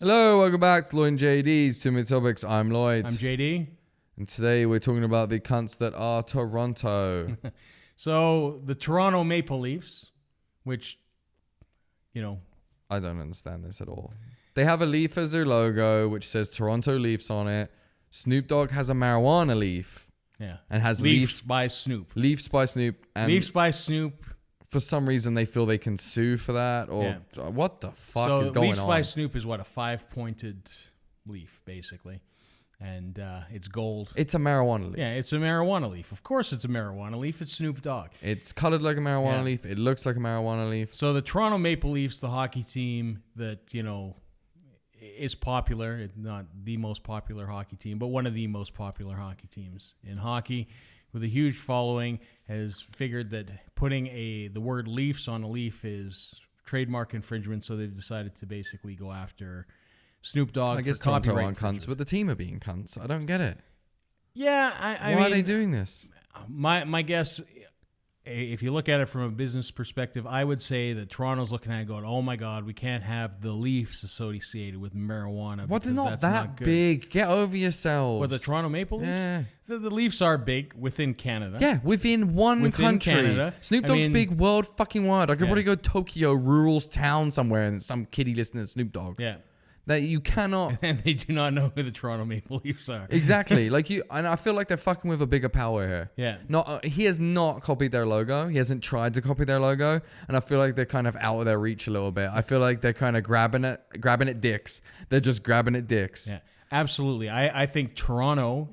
Hello, welcome back to Lloyd and JD's 2 Minute Topics. I'm Lloyd. I'm JD. And today we're talking about the cunts that are Toronto. So the Toronto Maple Leafs, which, I don't understand this at all. They have a leaf as their logo, which says Toronto Leafs on it. Snoop Dogg has a marijuana leaf. Yeah. And has Leafs by Snoop. Leafs by Snoop. And Leafs by Snoop. for some reason, they feel they can sue for that. Or what the fuck is going on? Leafs by Snoop is what, a 5-pointed leaf, basically. And it's gold. It's a marijuana leaf. Yeah, it's a marijuana leaf. Of course it's a marijuana leaf. It's Snoop Dogg. It's colored like a marijuana leaf. It looks like a marijuana leaf. So the Toronto Maple Leafs, the hockey team that, is popular. It's not the most popular hockey team, but one of the most popular hockey teams in hockey with a huge following, has figured that putting the word Leafs on a leaf is trademark infringement, so they've decided to basically go after Snoop Dogg. I guess for Toronto copyright aren't cunts, but the team are being cunts. I don't get it. Yeah, I mean, why are they doing this? My guess, if you look at it from a business perspective, I would say that Toronto's looking at it going, oh my God, we can't have the Leafs associated with marijuana. What, they're not that big. Get over yourselves. What, the Toronto Maple Leafs? Yeah. The Leafs are big within Canada. Yeah, within country. Canada. Snoop Dogg's big world fucking wide. I could probably go Tokyo, rural town somewhere, and some kiddie listening to Snoop Dogg. Yeah. That you cannot. And they do not know who the Toronto Maple Leafs are. Exactly. And I feel like they're fucking with a bigger power here. Yeah. He has not copied their logo. He hasn't tried to copy their logo. And I feel like they're kind of out of their reach a little bit. I feel like they're kind of grabbing at dicks. They're just grabbing at dicks. Yeah, absolutely. I think Toronto,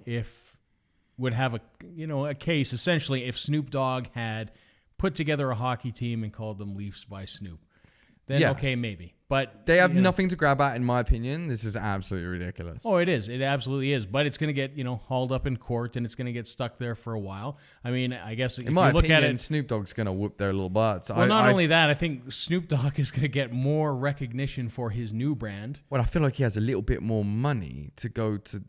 would have a case, essentially, if Snoop Dogg had put together a hockey team and called them Leafs by Snoop. Then, okay, maybe. But they have nothing to grab at, in my opinion. This is absolutely ridiculous. Oh, it is. It absolutely is. But it's going to get, hauled up in court, and it's going to get stuck there for a while. I mean, I guess if you look at it, Snoop Dogg's going to whoop their little butts. Well, not only that, I think Snoop Dogg is going to get more recognition for his new brand. Well, I feel like he has a little bit more money to go to.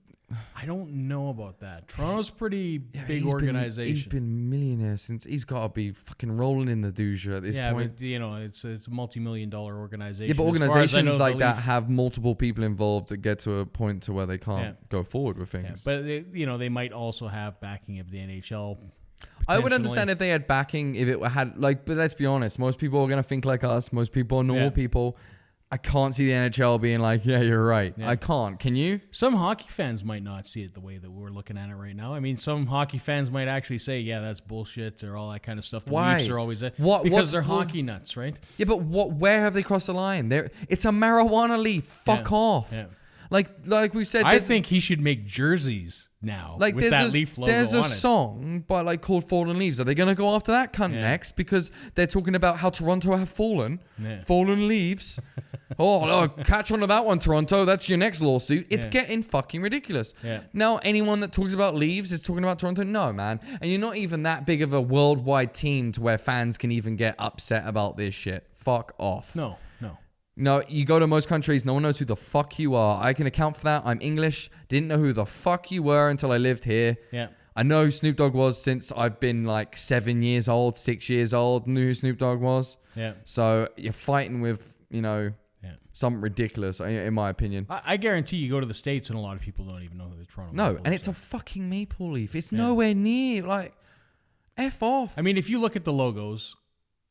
I don't know about that. Toronto's pretty big organization. He's been millionaire since he's got to be fucking rolling in the douche at this point. Yeah, but it's a multi-million-dollar organization. Yeah, but organizations like that have multiple people involved that get to a point to where they can't go forward with things. Yeah, but they might also have backing of the NHL. I would understand if they had backing, if it had but let's be honest, most people are going to think like us. Most people are normal people. I can't see the NHL being like, yeah, you're right. Yeah. I can't. Can you? Some hockey fans might not see it the way that we're looking at it right now. I mean, some hockey fans might actually say, yeah, that's bullshit or all that kind of stuff. The Why? Leafs are always there. Because they're hockey nuts, right? Yeah, but where have they crossed the line? It's a marijuana leaf. Fuck off. Yeah. Like we said, I think he should make jerseys now with that leaf logo on it. There's a song called Fallen Leaves. Are they going to go after that cunt next? Because they're talking about how Toronto have fallen. Yeah. Fallen leaves. Oh, catch on to that one, Toronto. That's your next lawsuit. It's getting fucking ridiculous. Yeah. Now, anyone that talks about leaves is talking about Toronto. No, man. And you're not even that big of a worldwide team to where fans can even get upset about this shit. Fuck off. No, you go to most countries, no one knows who the fuck you are. I can account for that. I'm English. Didn't know who the fuck you were until I lived here. Yeah. I know who Snoop Dogg was since I've been 7 years old, 6 years old, knew who Snoop Dogg was. Yeah. So you're fighting with, something ridiculous, in my opinion. I guarantee you go to the States and a lot of people don't even know who the Toronto Maple Leafs and it's a fucking maple leaf. It's nowhere near, F off. I mean, if you look at the logos,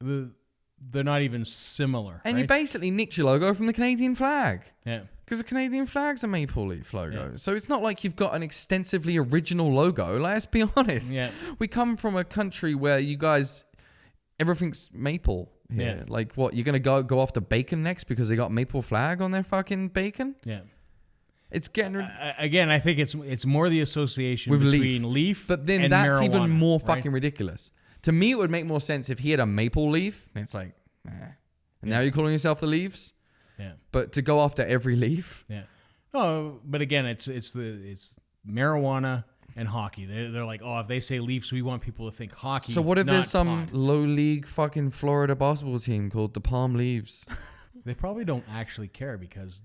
they're not even similar. And right? you basically nicked your logo from the Canadian flag. Yeah. Because the Canadian flag's a maple leaf logo. Yeah. So it's not like you've got an extensively original logo. Let's be honest. Yeah. We come from a country where you guys, everything's maple here. Yeah. What, you're going to go after bacon next because they got maple flag on their fucking bacon? Yeah. It's getting... Again, I think it's more the association with between leaf but then and that's marijuana, even more fucking ridiculous. To me, it would make more sense if he had a maple leaf. And it's like, And now you're calling yourself the Leafs? Yeah. But to go after every leaf? Yeah. Oh, but again, it's marijuana and hockey. They're like, if they say Leafs, we want people to think hockey. So what if there's some pot. low league fucking Florida basketball team called the Palm Leaves? They probably don't actually care because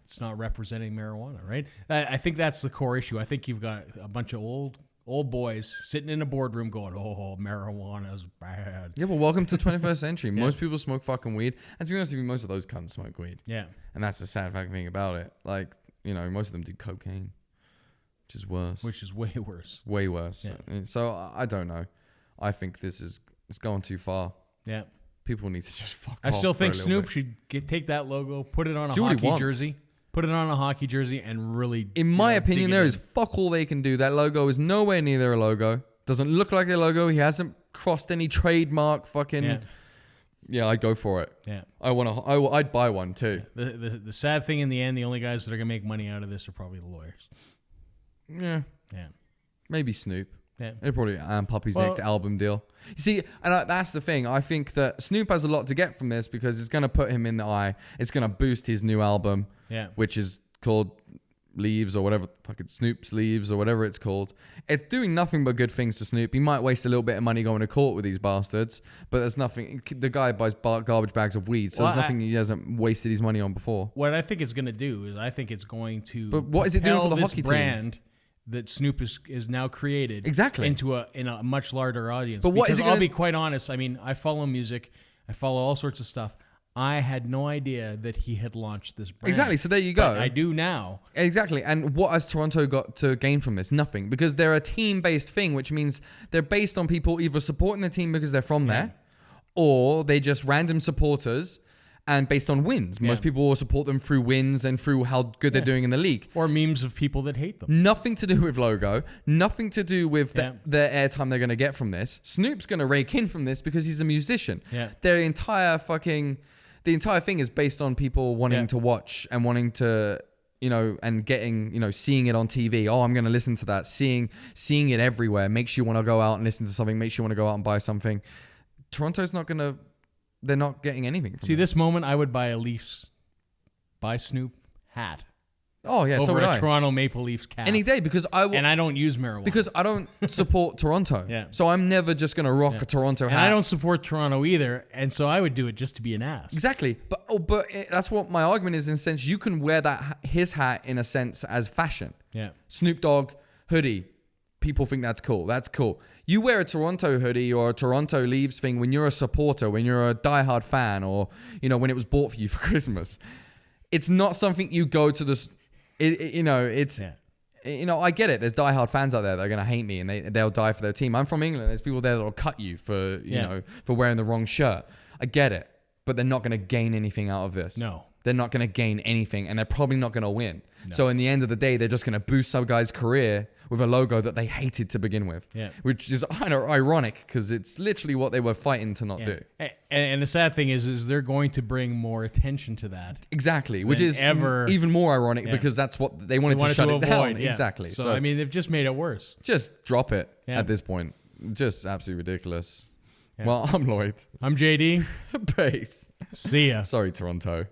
it's not representing marijuana, right? I think that's the core issue. I think you've got a bunch of old old boys sitting in a boardroom going, "Oh, marijuana's bad." Yeah, well, welcome to 21st century. Most people smoke fucking weed. And to be honest with you, most of those cunts smoke weed. Yeah. And that's the sad fucking thing about it. Like, you know, most of them do cocaine, which is worse. Which is way worse. Way worse. Yeah. So I don't know. I think it's going too far. Yeah. People need to just fuck off. I still think for a Snoop little should take that logo, put it on a Do what he hockey wants. jersey. Put it on a hockey jersey and really. In my opinion, there is fuck all they can do. That logo is nowhere near their logo. Doesn't look like their logo. He hasn't crossed any trademark fucking. Yeah, I'd go for it. Yeah. I'd buy one too. The sad thing in the end, the only guys that are gonna make money out of this are probably the lawyers. Yeah. Yeah. Maybe Snoop. Yeah. It'll probably Puppy's next album deal. You see, and that's the thing. I think that Snoop has a lot to get from this because it's going to put him in the eye. It's going to boost his new album, which is called Leaves or whatever, fucking Snoop's Leaves or whatever it's called. It's doing nothing but good things to Snoop. He might waste a little bit of money going to court with these bastards, but there's nothing. The guy buys garbage bags of weed, so there's nothing he hasn't wasted his money on before. What I think it's going to do is I think it's going to. But what is it doing for the hockey brand team? That Snoop is now created into a much larger audience. But what is it I'll be quite honest. I mean, I follow music, I follow all sorts of stuff. I had no idea that he had launched this brand. Exactly. So there you go. But I do now. Exactly. And what has Toronto got to gain from this? Nothing, because they're a team-based thing, which means they're based on people either supporting the team because they're from there, or they just random supporters. And based on wins. Most people will support them through wins and through how good they're doing in the league. Or memes of people that hate them. Nothing to do with logo. Nothing to do with the airtime they're going to get from this. Snoop's going to rake in from this because he's a musician. Yeah. The entire thing is based on people wanting to watch and wanting to, you know, and getting, you know, seeing it on TV. Oh, I'm going to listen to that. Seeing it everywhere makes you want to go out and listen to something, makes you want to go out and buy something. Toronto's not going to... They're not getting anything from this moment, I would buy a Leafs by Snoop hat. Oh, yeah, over so would I. Toronto Maple Leafs cap. Any day, because I will... And I don't use marijuana. Because I don't support Toronto. Yeah. So I'm never just going to rock a Toronto hat. And I don't support Toronto either, and so I would do it just to be an ass. Exactly. But that's what my argument is, in a sense. You can wear his hat, in a sense, as fashion. Yeah. Snoop Dogg hoodie. People think that's cool. That's cool. You wear a Toronto hoodie or a Toronto Leaves thing when you're a supporter, when you're a diehard fan, or, you know, when it was bought for you for Christmas. It's not something you go to this, you know, it's, you know, I get it. There's diehard fans out there that are going to hate me and they'll die for their team. I'm from England. There's people there that'll cut you for, you know, for wearing the wrong shirt. I get it. But they're not going to gain anything out of this. No. They're not going to gain anything, and they're probably not going to win. No. So in the end of the day, they're just going to boost some guy's career with a logo that they hated to begin with. Yeah. Which is kind of ironic because it's literally what they were fighting to not do. And the sad thing is they're going to bring more attention to that. Exactly. Which is even more ironic because that's what they wanted to shut it down. Yeah. Exactly. So, I mean, they've just made it worse. Just drop it at this point. Just absolutely ridiculous. Yeah. Well, I'm Lloyd. I'm JD. Peace. See ya. Sorry, Toronto.